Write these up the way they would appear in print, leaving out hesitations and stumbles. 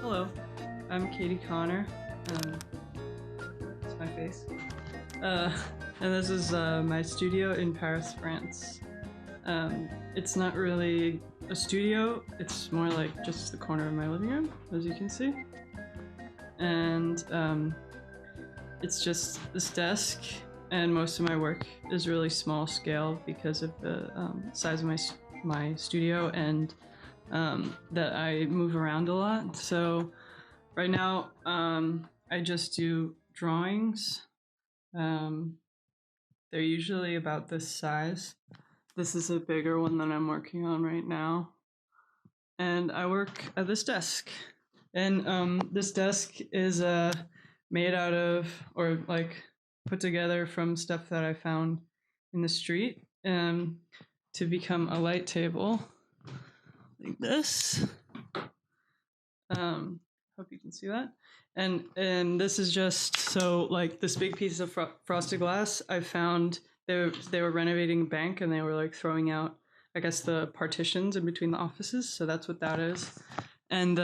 Hello, I'm Kale Connor. It's my face. And this is my studio in Paris, France. It's not really a studio, it's more like just the corner of my living room, as you can see. And it's just this desk, and most of my work is really small scale because of the size of my studio and that I move around a lot. So right now I just do drawings. They're usually about this size. This is a bigger one that I'm working on right now. And I work at this desk. And this desk is made out of, or like put together from stuff that I found in the street to become a light table like this. Hope you can see that. And this is just so like this big piece of frosted glass I found. They were renovating a bank and they were like throwing out, I guess, the partitions in between the offices. So that's what that is. And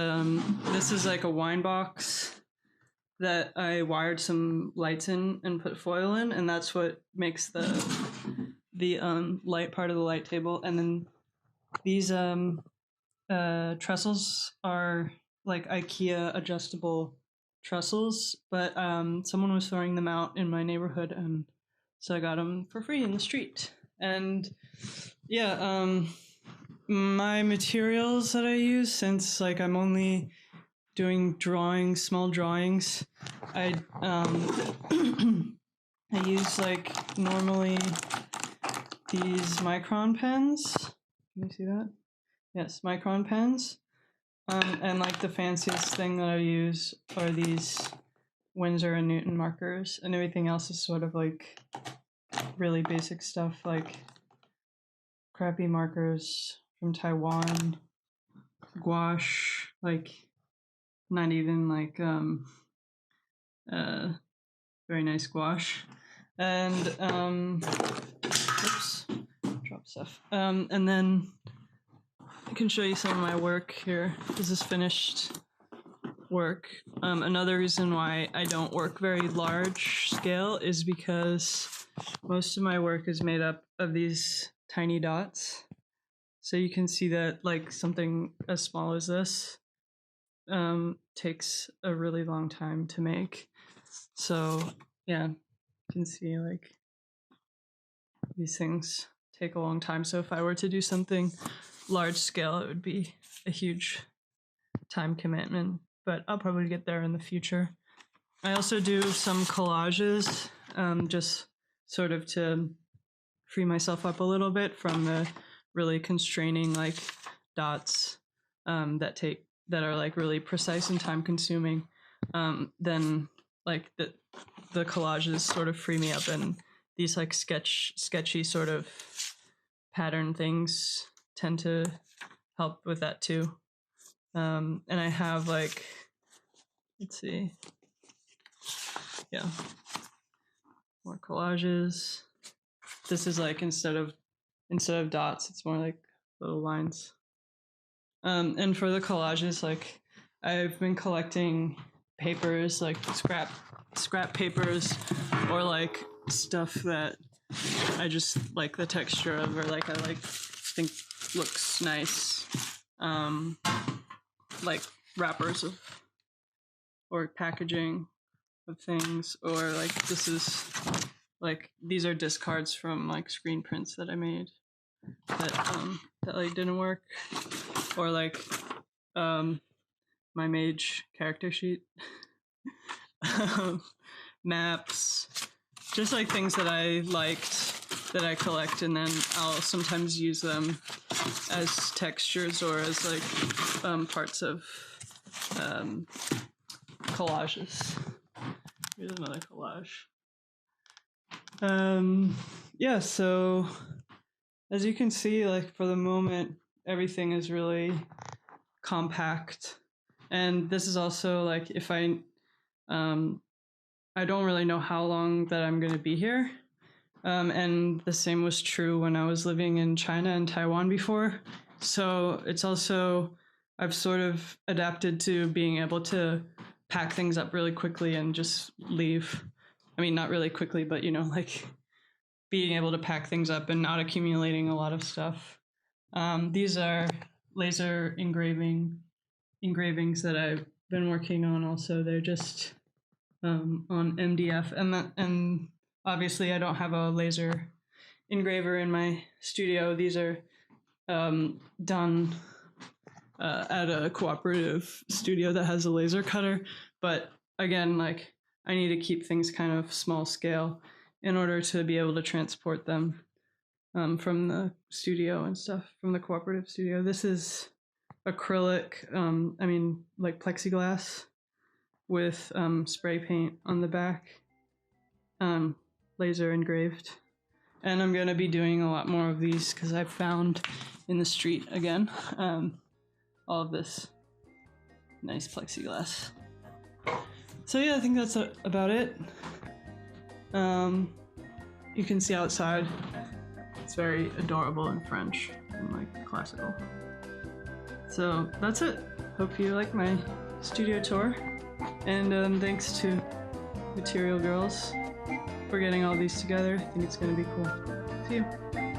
this is like a wine box that I wired some lights in and put foil in, and that's what makes the light part of the light table. And then these trestles are like IKEA adjustable trestles, but someone was throwing them out in my neighborhood, and so I got them for free in the street. And yeah, my materials that I use, since like I'm only doing drawings, small drawings, I I use like normally these micron pens. Can you see that? Yes, micron pens. And like the fanciest thing that I use are these Winsor and Newton markers, and everything else is sort of like really basic stuff, like crappy markers from Taiwan, gouache, like not even like very nice gouache, and oops, drop stuff. And then I can show you some of my work here. This is finished work. Another reason why I don't work very large scale is because most of my work is made up of these tiny dots. So you can see that like something as small as this takes a really long time to make. So yeah, you can see like these things take a long time. So if I were to do something large scale, it would be a huge time commitment, but I'll probably get there in the future. I also do some collages, just sort of to free myself up a little bit from the really constraining like dots that are like really precise and time consuming. Then like the collages sort of free me up, and these like sketchy sort of pattern things tend to help with that too. And I have like, let's see, yeah, more collages. This is like instead of dots, it's more like little lines. And for the collages, like I've been collecting papers, like scrap papers, or like stuff that I just like the texture of, or like I like think looks nice, like wrappers of or packaging of things, or like this is like these are discards from like screen prints that I made that like didn't work, or like my mage character sheet, maps, just like things that I liked that I collect, and then I'll sometimes use them as textures or as like parts of collages. Here's another collage. Yeah, so as you can see, like for the moment, everything is really compact. And this is also like if I don't really know how long that I'm going to be here, And the same was true when I was living in China and Taiwan before. So it's also, I've sort of adapted to being able to pack things up really quickly and just leave. I mean, not really quickly, but like being able to pack things up and not accumulating a lot of stuff. These are laser engravings that I've been working on. Also, they're just on MDF, and obviously I don't have a laser engraver in my studio. These are done at a cooperative studio that has a laser cutter. But again, like I need to keep things kind of small scale in order to be able to transport them from the studio and stuff, from the cooperative studio. This is acrylic, like plexiglass with spray paint on the back, laser engraved. And I'm going to be doing a lot more of these because I found in the street again all of this nice plexiglass. So yeah, I think that's about it. You can see outside. It's very adorable and French and like classical. So that's it. Hope you like my studio tour. And thanks to Material Girls for getting all these together. I think it's going to be cool. See you.